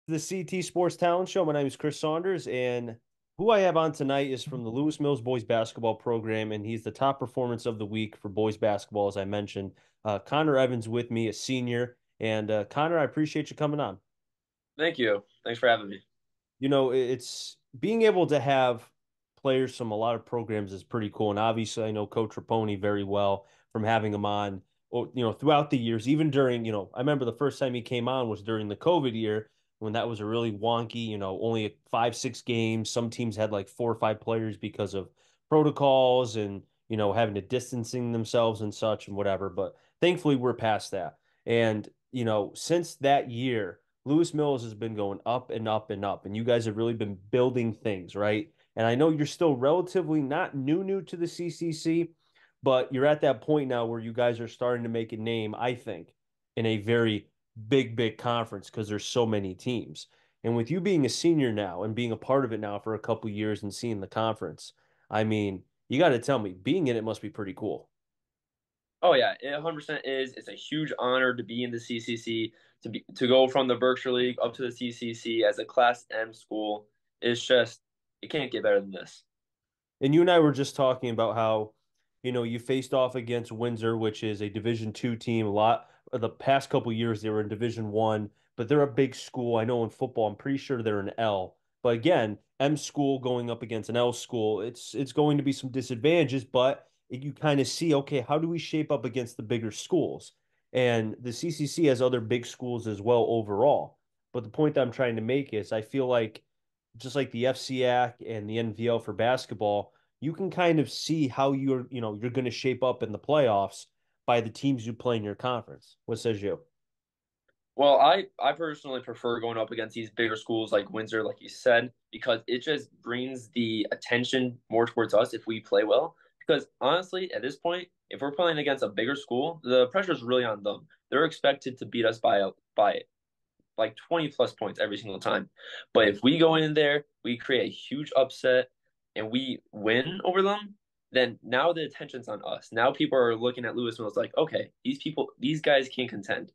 The CT Sports Talent Show. My name is Chris Saunders, and who I have on tonight is from the Lewis Mills boys basketball program, and he's the top performance of the week for boys basketball, as I mentioned. Connor Evans with me, a senior, and Connor, I appreciate you coming on. Thank you. Thanks for having me. It's being able to have players from a lot of programs is pretty cool, and obviously, I know Coach Raponi very well from having him on, throughout the years, even during, I remember the first time he came on was during the COVID year when that was a really wonky, only 5, 6 games. Some teams had like 4 or 5 players because of protocols and, having to distancing themselves and such and whatever. But thankfully, we're past that. And, since that year, Lewis Mills has been going up and up and up, and you guys have really been building things, right? And I know you're still relatively not new to the CCC, but you're at that point now where you guys are starting to make a name, I think, in a very big conference because there's so many teams. And with you being a senior now and being a part of it now for a couple years and seeing the conference, I mean, you got to tell me, being in it must be pretty cool. Oh yeah, it 100% is. It's a huge honor to be in the CCC, to go from the Berkshire League up to the CCC as a Class M school. It's just it can't get better than this. And you and I were just talking about how, you faced off against Windsor, which is a Division II team. A lot of the past couple years they were in Division I, but they're a big school. I know in football, I'm pretty sure they're an L. But again, M school going up against an L school, it's going to be some disadvantages, but you kind of see, okay, how do we shape up against the bigger schools? And the CCC has other big schools as well overall. But the point that I'm trying to make is I feel like just like the FCAC and the NVL for basketball, you can kind of see how you're going to shape up in the playoffs by the teams you play in your conference. What says you? Well, I personally prefer going up against these bigger schools like Windsor, like you said, because it just brings the attention more towards us if we play well. Because honestly, at this point, if we're playing against a bigger school, the pressure is really on them. They're expected to beat us by like 20 plus points every single time. But if we go in there, we create a huge upset and we win over them, then now the attention's on us. Now people are looking at Lewis Mills like, okay, these guys can contend.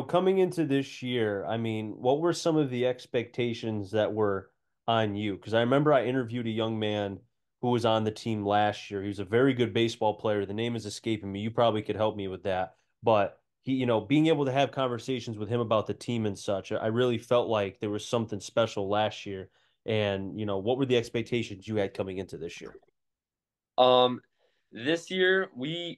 Coming into this year, I mean, what were some of the expectations that were on you? Because I remember I interviewed a young man who was on the team last year. He was a very good baseball player. The name is escaping me. You probably could help me with that. But he, being able to have conversations with him about the team and such, I really felt like there was something special last year. And, what were the expectations you had coming into this year? Um, this year we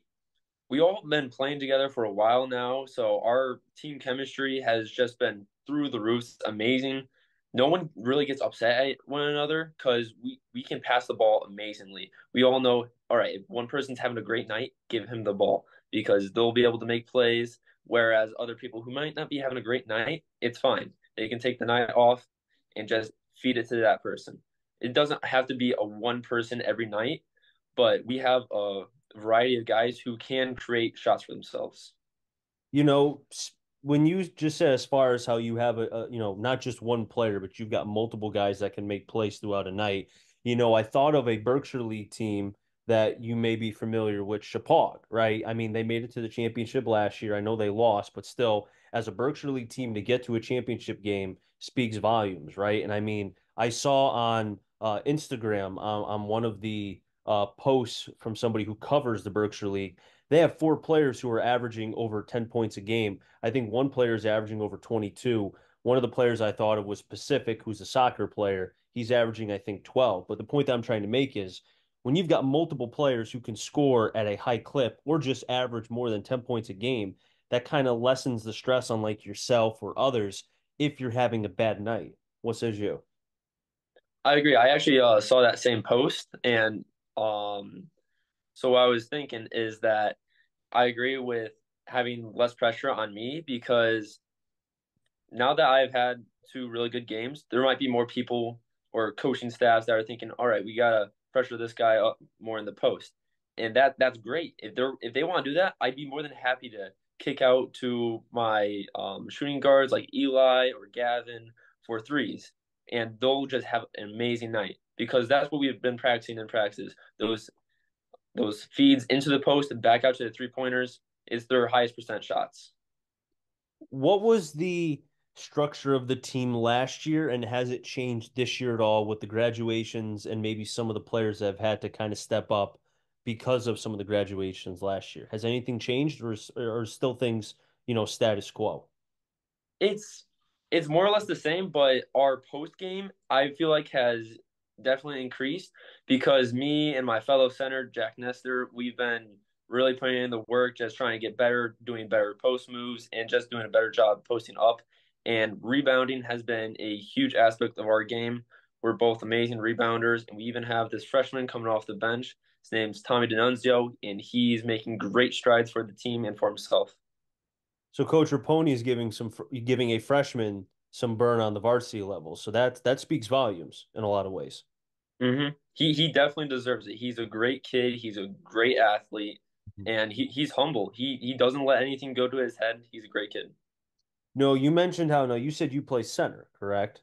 all been playing together for a while now, so our team chemistry has just been through the roof. It's amazing. No one really gets upset at one another because we can pass the ball amazingly. We all know, all right, if one person's having a great night, give him the ball because they'll be able to make plays. Whereas other people who might not be having a great night, it's fine. They can take the night off and just feed it to that person. It doesn't have to be a one person every night, but we have a variety of guys who can create shots for themselves. you know, when you just said as far as how you have not just one player, but you've got multiple guys that can make plays throughout a night, I thought of a Berkshire League team that you may be familiar with, Chappaq, right? I mean, they made it to the championship last year. I know they lost, but still, as a Berkshire League team to get to a championship game speaks volumes, right? And I mean, I saw on Instagram on one of the posts from somebody who covers the Berkshire League. They have 4 players who are averaging over 10 points a game. I think one player is averaging over 22. One of the players I thought of was Pacific, who's a soccer player. He's averaging, I think, 12. But the point that I'm trying to make is when you've got multiple players who can score at a high clip or just average more than 10 points a game, that kind of lessens the stress on like yourself or others if you're having a bad night. What says you? I agree. I actually saw that same post, and um, so what I was thinking is that I agree with having less pressure on me because now that I've had 2 really good games, there might be more people or coaching staffs that are thinking, all right, we gotta pressure this guy up more in the post. And that's great. If they want to do that, I'd be more than happy to kick out to my shooting guards like Eli or Gavin for threes. And they'll just have an amazing night because that's what we've been practicing in practice. Those feeds into the post and back out to the 3 pointers is their highest percent shots. What was the structure of the team last year, and has it changed this year at all with the graduations and maybe some of the players that have had to kind of step up because of some of the graduations last year? Has anything changed, or still things, status quo? It's it's more or less the same, but our post game I feel like has definitely increased because me and my fellow center Jack Nestor, we've been really putting in the work, just trying to get better, doing better post moves, and just doing a better job posting up. And rebounding has been a huge aspect of our game. We're both amazing rebounders, and we even have this freshman coming off the bench. His name's Tommy D'Annunzio, and he's making great strides for the team and for himself. So Coach Raponi is giving a freshman some burn on the varsity level. So that speaks volumes in a lot of ways. He definitely deserves it. He's a great kid. He's a great athlete, and he's humble. He doesn't let anything go to his head. He's a great kid. No, you mentioned how no, you said you play center, correct?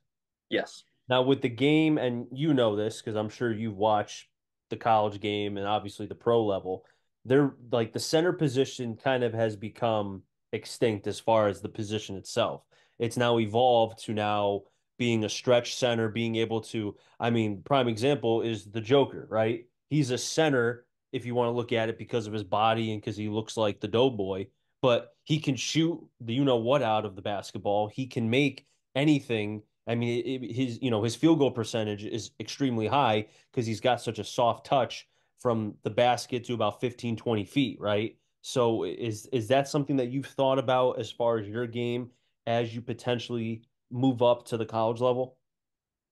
Yes. Now with the game, and you know this because I'm sure you've watched the college game and obviously the pro level, they're like the center position kind of has become extinct as far as the position itself. It's now evolved to now being a stretch center, being able to, I mean, prime example is the Joker, right? He's a center if you want to look at it because of his body and because he looks like the doughboy, but he can shoot the you know what out of the basketball. He can make anything. I mean, his field goal percentage is extremely high because he's got such a soft touch from the basket to about 15, 20 feet, right? So is that something that you've thought about as far as your game as you potentially move up to the college level?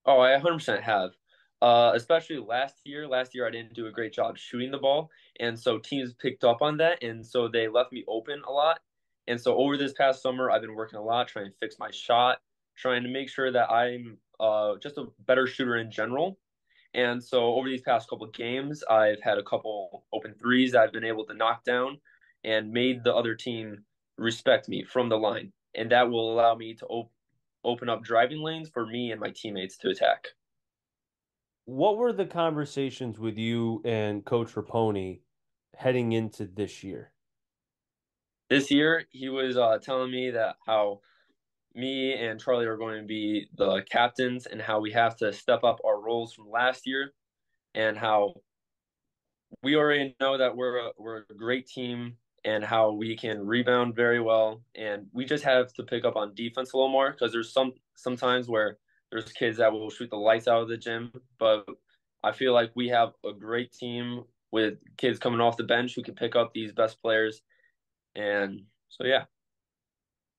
Oh, I 100% have. Especially last year. Last year, I didn't do a great job shooting the ball, and so teams picked up on that, and so they left me open a lot. And so over this past summer, I've been working a lot, trying to fix my shot, trying to make sure that I'm just a better shooter in general. And so over these past couple of games, I've had a couple open threes that I've been able to knock down and made the other team respect me from the line. And that will allow me to open up driving lanes for me and my teammates to attack. What were the conversations with you and Coach Raponi heading into this year? This year, he was telling me that how me and Charlie are going to be the captains and how we have to step up our roles from last year and how we already know that we're a great team and how we can rebound very well, and we just have to pick up on defense a little more because there's sometimes where there's kids that will shoot the lights out of the gym, but I feel like we have a great team with kids coming off the bench who can pick up these best players, and so yeah,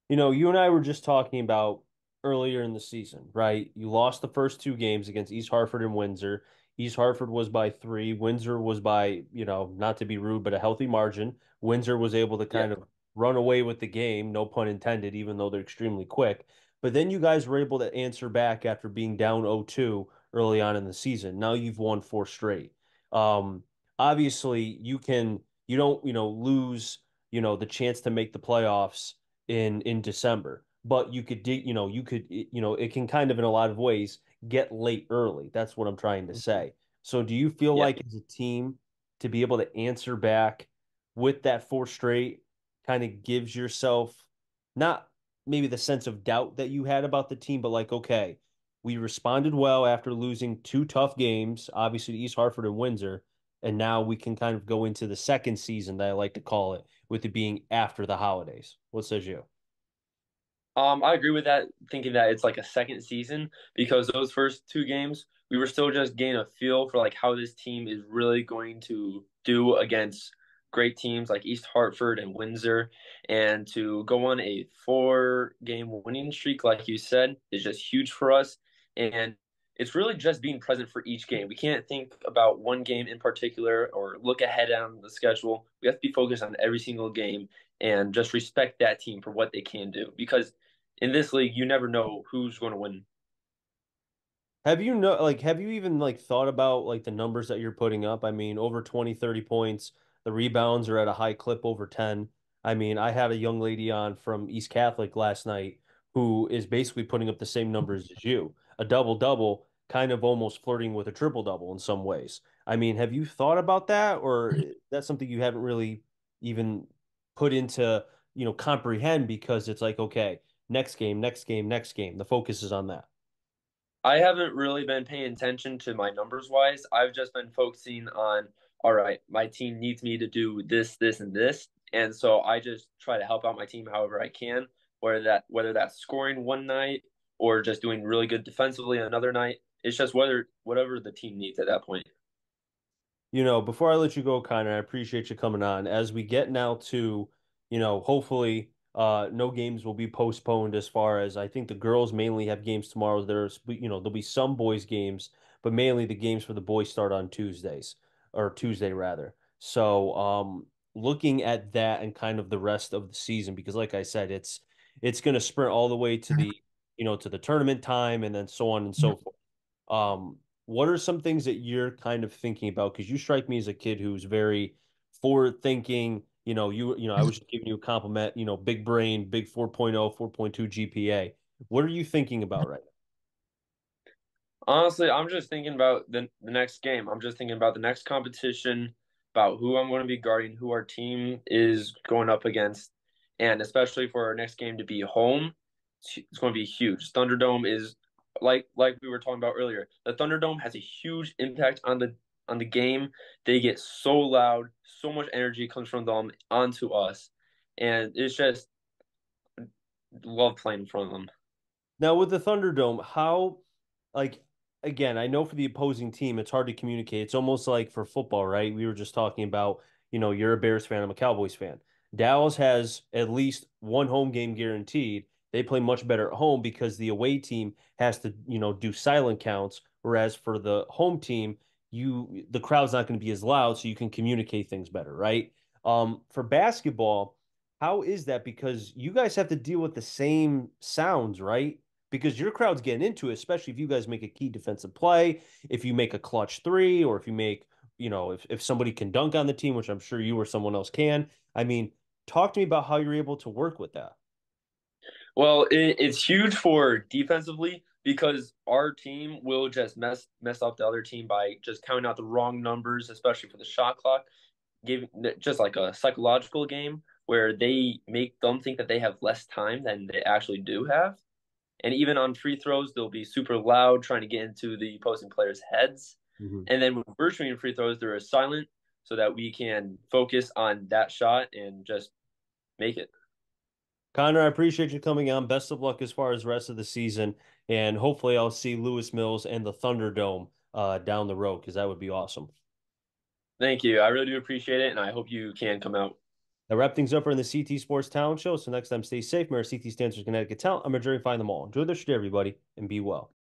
You and I were just talking about earlier in the season, right? You lost the first two games against East Hartford and Windsor. East Hartford was by three. Windsor was by, not to be rude, but a healthy margin. Windsor was able to yeah. kind of run away with the game, no pun intended, even though they're extremely quick. But then you guys were able to answer back after being down 0-2 early on in the season. Now you've won four straight. Um, Obviously, you don't, lose, the chance to make the playoffs in December. But it can kind of in a lot of ways get late early. That's what I'm trying to say. So do you feel Yeah. like as a team to be able to answer back with that four straight kind of gives yourself not maybe the sense of doubt that you had about the team, but like, okay, we responded well after losing two tough games, obviously to East Hartford and Windsor, and now we can kind of go into the second season that I like to call it, with it being after the holidays. What says you? I agree with that, thinking that it's like a second season because those first two games, we were still just getting a feel for like how this team is really going to do against great teams like East Hartford and Windsor. And to go on a 4 game winning streak, like you said, is just huge for us. And it's really just being present for each game. We can't think about one game in particular or look ahead on the schedule. We have to be focused on every single game and just respect that team for what they can do because in this league, you never know who's going to win. Have you even like thought about like the numbers that you're putting up? I mean, over 20, 30 points. The rebounds are at a high clip over 10. I mean, I had a young lady on from East Catholic last night who is basically putting up the same numbers as you. A double-double, kind of almost flirting with a triple-double in some ways. I mean, have you thought about that, or that's something you haven't really even put into, comprehend because it's like, okay, next game, next game, next game. The focus is on that. I haven't really been paying attention to my numbers wise. I've just been focusing on, all right, my team needs me to do this, this, and this. And so I just try to help out my team however I can, whether that's scoring one night or just doing really good defensively another night. It's just whatever the team needs at that point. Before I let you go, Connor, I appreciate you coming on. As we get now to, hopefully, no games will be postponed as far as I think the girls mainly have games tomorrow. There'll be some boys games, but mainly the games for the boys start on Tuesdays or Tuesday rather. So, looking at that and kind of the rest of the season, because like I said, it's going to sprint all the way to the tournament time and then so on and so forth. What are some things that you're kind of thinking about? Because you strike me as a kid who's very forward thinking. I was just giving you a compliment, big brain, big 4.0, 4.2 GPA. What are you thinking about right Honestly, I'm just thinking about the next game. I'm just thinking about the next competition, about who I'm going to be guarding, who our team is going up against, and especially for our next game to be home, it's going to be huge. Thunderdome is like we were talking about earlier. The Thunderdome has a huge impact on the game. They get so loud, so much energy comes from them onto us, and it's just love playing in front of them. now? With the Thunderdome, how, like, again, I know for the opposing team, it's hard to communicate. It's almost like for football, right? We were just talking about, you're a Bears fan, I'm a Cowboys fan. Dallas has at least one home game guaranteed. They play much better at home because the away team has to, do silent counts, whereas for the home team, the crowd's not going to be as loud, so you can communicate things better, right? For basketball, how is that? Because you guys have to deal with the same sounds, right? Because your crowd's getting into it, especially if you guys make a key defensive play, if you make a clutch three, or if you make, if somebody can dunk on the team, which I'm sure you or someone else can. I mean, talk to me about how you're able to work with that. Well, it's huge for defensively because our team will just mess up the other team by just counting out the wrong numbers, especially for the shot clock, giving just like a psychological game where they make them think that they have less time than they actually do have. And even on free throws, they'll be super loud trying to get into the opposing players' heads. Mhm. And then when we're shooting free throws, they're silent so that we can focus on that shot and just make it. Connor, I appreciate you coming on. Best of luck as far as the rest of the season. And hopefully I'll see Lewis Mills and the Thunderdome down the road because that would be awesome. Thank you. I really do appreciate it, and I hope you can come out. That wrap things up for in the CT Sports Talent Show. So next time, stay safe. Remember, CT stands for Connecticut Talent. I'm a jury. Find them all. Enjoy the show, everybody, and be well.